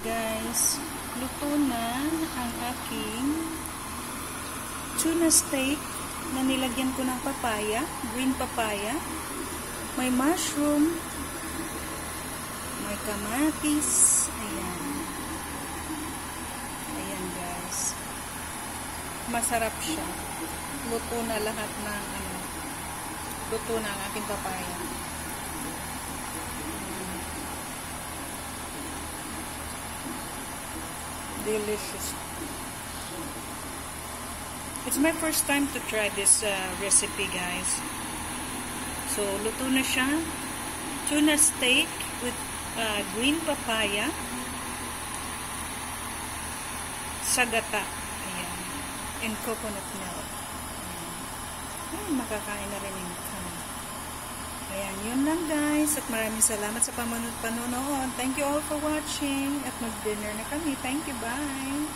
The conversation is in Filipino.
Guys, luto na ang aking tuna steak na nilagyan ko ng papaya, green papaya. May mushroom, may kamatis. Ayan. Ayan guys. Masarap siya. Luto na lahat ng luto na ang aking papaya. Delicious. It's my first time to try this recipe, guys. So, luto na siya. Tuna steak with green papaya. Sagata. Ayan. And coconut milk. Ayan. Makakain na rin yung kami. Ayan, yun lang guys. At maraming salamat sa panonood. Thank you all for watching. At mag-dinner na kami. Thank you. Bye.